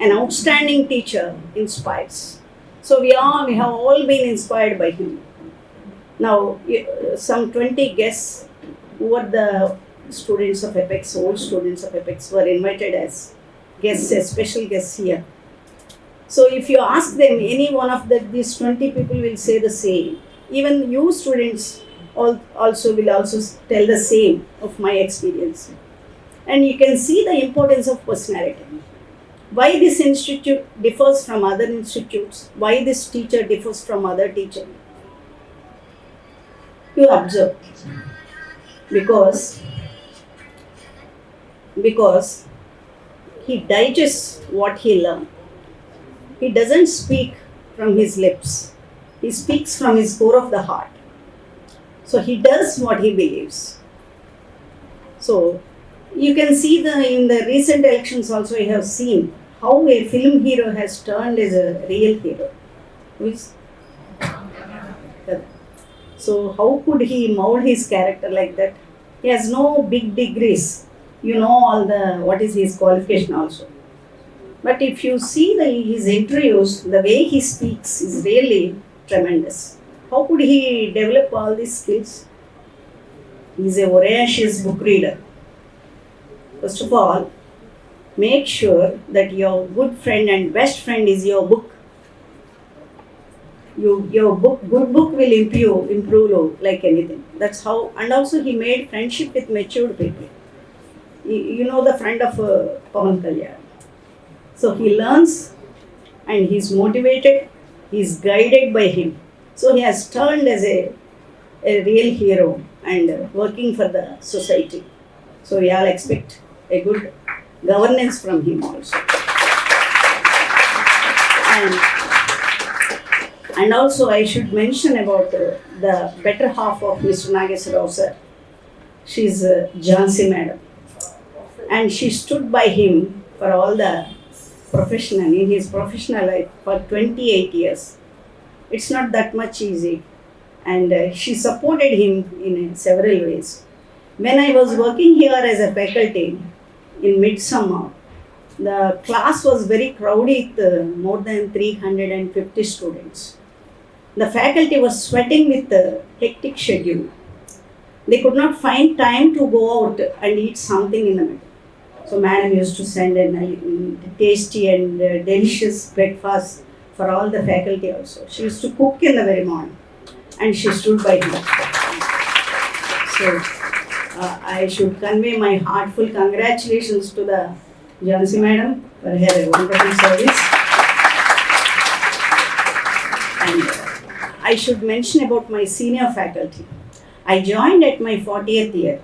an outstanding teacher inspires. So we have all been inspired by him. Now, some 20 guests who were the students of Apex, old students of Apex, were invited as guests, as special guests here. So if you ask them, any one of these 20 people will say the same. Even you students will also tell the same of my experience. And you can see the importance of personality. Why this institute differs from other institutes, why this teacher differs from other teacher. You observe. Because he digests what he learned. He doesn't speak from his lips. He speaks from his core of the heart. So he does what he believes. So you can see in the recent elections also, you have seen how a film hero has turned as a real hero. So how could he mold his character like that? He has no big degrees. You know what is his qualification also. But if you see his interviews, the way he speaks is really tremendous. How could he develop all these skills? He is a voracious book reader. First of all, make sure that your good friend and best friend is your book. Your good book will improve like anything. That's how. And also he made friendship with matured people. You know the friend of Pawan Kalyan. So he learns and he's motivated, he's guided by him. So he has turned as a real hero and working for the society. So we all expect a good governance from him also. And also I should mention about the better half of Mr. Nageswara Rao sir. She's Jhansi madam. And she stood by him for all the in his professional life for 28 years. It's not that much easy. And she supported him in several ways. When I was working here as a faculty in midsummer, the class was very crowded with more than 350 students. The faculty was sweating with the hectic schedule. They could not find time to go out and eat something in the middle. So madam used to send a tasty and delicious breakfast for all the faculty also. She used to cook in the very morning and she stood by him. So I should convey my heartfelt congratulations to the Jhansi madam for her wonderful service. And I should mention about my senior faculty. I joined at my 40th year.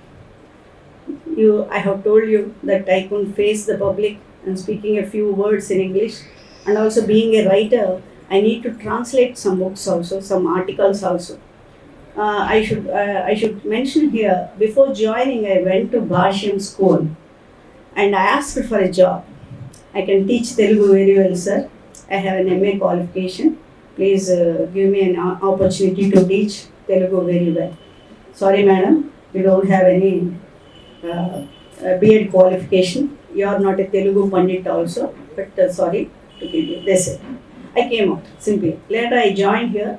I have told you that I couldn't face the public and speaking a few words in English, and also being a writer, I need to translate some books also, some articles also. I should mention here, before joining I went to Bhashyam school and I asked for a job. I can teach Telugu very well, sir. I have an MA qualification. Please give me an opportunity to teach Telugu very well. Sorry madam, you don't have any B.Ed qualification. You are not a Telugu Pandit also, but sorry to give you. They said. I came out, simply. Later I joined here.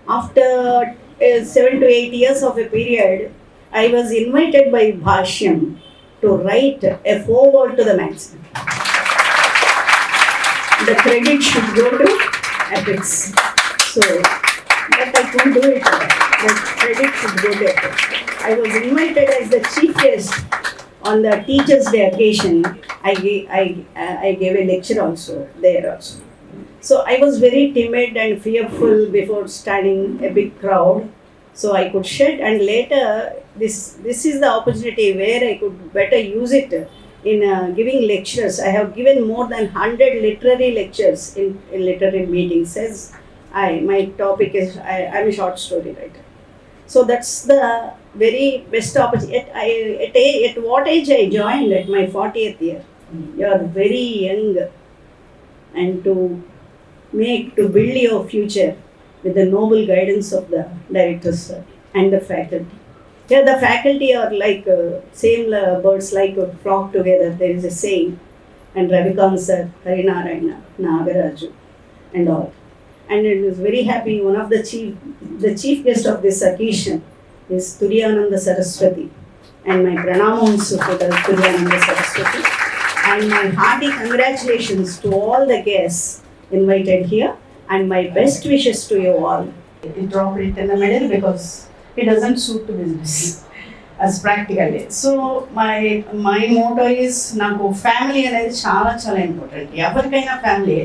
After 7 to 8 years of a period, I was invited by Bhashyam to write a foreword to the magazine. The credit should go to Apex. So, but I couldn't do it. The credit should go to Apex. I was invited as the chief guest on the Teachers' Day occasion. I gave a lecture also there also. So I was very timid and fearful before standing a big crowd. So I could shed, and later this is the opportunity where I could better use it in giving lectures. I have given more than 100 literary lectures in literary meetings. As my topic is, I'm a short story writer. So that's the very best opportunity. At what age I joined? At my 40th year. You are very young, and to build your future with the noble guidance of the directors and the faculty. Here the faculty are like same birds like a flock together. There is a saying. and Ravikant sir, Harinarayana, Nagaraju, and all. And it was very happy. One of the chief guest of this occasion is Turiyananda Saraswati, and my pranamams to Turiyananda Saraswati, and my hearty congratulations to all the guests invited here, and my best wishes to you all. It dropped it in the middle because it doesn't suit to business as practically. So my motto is నాకు family అనేది చాలా చాలా important. ఎవరికైనా family,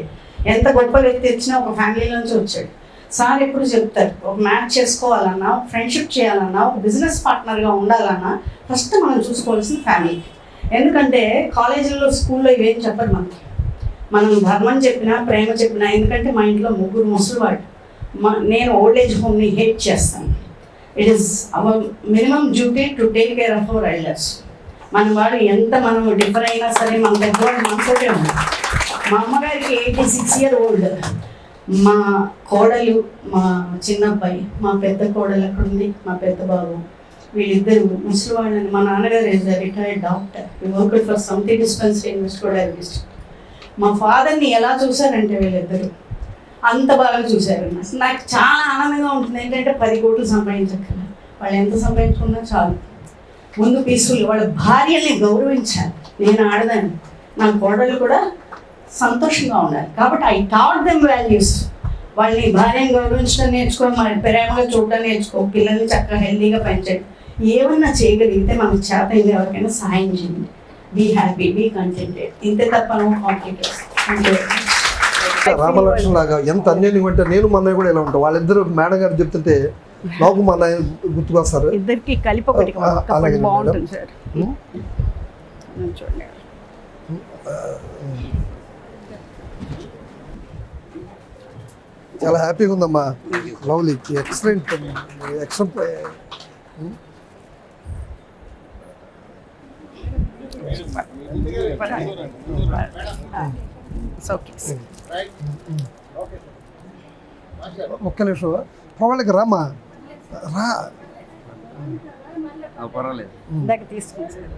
ఎంత గొప్ప వ్యక్తి వచ్చినా ఒక ఫ్యామిలీ నుంచి వచ్చాడు. సార్ ఎప్పుడు చెప్తారు, ఒక మ్యాచ్ చేసుకోవాలన్నా, ఫ్రెండ్షిప్ చేయాలన్నా, ఒక బిజినెస్ పార్ట్నర్గా ఉండాలన్నా ఫస్ట్ మనం చూసుకోవాల్సిన ఫ్యామిలీ. ఎందుకంటే కాలేజీల్లో, స్కూల్లో ఇవేం చెప్పరు మనకి. మనం ధర్మం చెప్పినా, ప్రేమ చెప్పినా, ఎందుకంటే మా ఇంట్లో ముగ్గురు ముసలివాడు. నేను ఓల్డ్ ఏజ్ హోమ్ని హేట్ చేస్తాను. It is our minimum duty to take care of our elders. మన వాడు ఎంత మనం డిఫర్ అయినా సరే మన పెద్దవాడు మనతోటే ఉంది. మా అమ్మగారికి 86 years old. మా కోడలు, మా చిన్నబ్బాయి, మా పెద్ద కోడలు అక్కడ ఉంది, మా పెద్ద బాబు, వీళ్ళిద్దరు ముసలివాళ్ళని. మా నాన్నగారు is retired doctor. We worked for something dispensary in west Godavari district. మా ఫాదర్ని ఎలా చూశారంటే వీళ్ళిద్దరు అంత బాగా చూశారు. నాకు చాలా ఆనందంగా ఉంటుంది. ఏంటంటే 10 కోట్లు సంపాదించక్కర్లేదు, వాళ్ళు ఎంత సంపాదించుకున్నా చాలు. ముందు పీస్ఫుల్, వాళ్ళ భార్యల్ని గౌరవించాలి. నేను ఆడదాన్ని, నా కోడలు కూడా సంతోషంగా ఉండాలి. కాబట్టి ఐ టాట్ దెమ్ వాల్యూస్. వాళ్ళని భార్యను గౌరవించడం నేర్చుకో, మరి ప్రేమగా చూడడం నేర్చుకో, పిల్లల్ని చక్కగా హెల్దీగా పెంచండి. ఏమన్నా చేయగలిగితే మనకు చేతైంది ఎవరికైనా సహాయం చేయండి. Be happy, be contented. ఇంతే తప్ప కాంప్లికేట్స్. రామలక్ష్మణ్ లాగా ఎంత అన్యోన్యం అంటే నేను మా అన్నయ్య కూడా ఇలా ఉంటాం. వాళ్ళిద్దరు మేడం గారు చెప్తుంటే నాకు మా అన్నయ్య గుర్తుకొస్తారు. ఇద్దరికి కలిపి ఒకటి అలాగే బాగుంటుంది సార్. చూడండి, చాలా హ్యాపీగా ఉందమ్మా. Lovely, excellent, excellent. ఒక్క నిమిషం పోవాళ్ళకి రామ్మా, రా. పర్వాలేదు తీసుకుంటారు.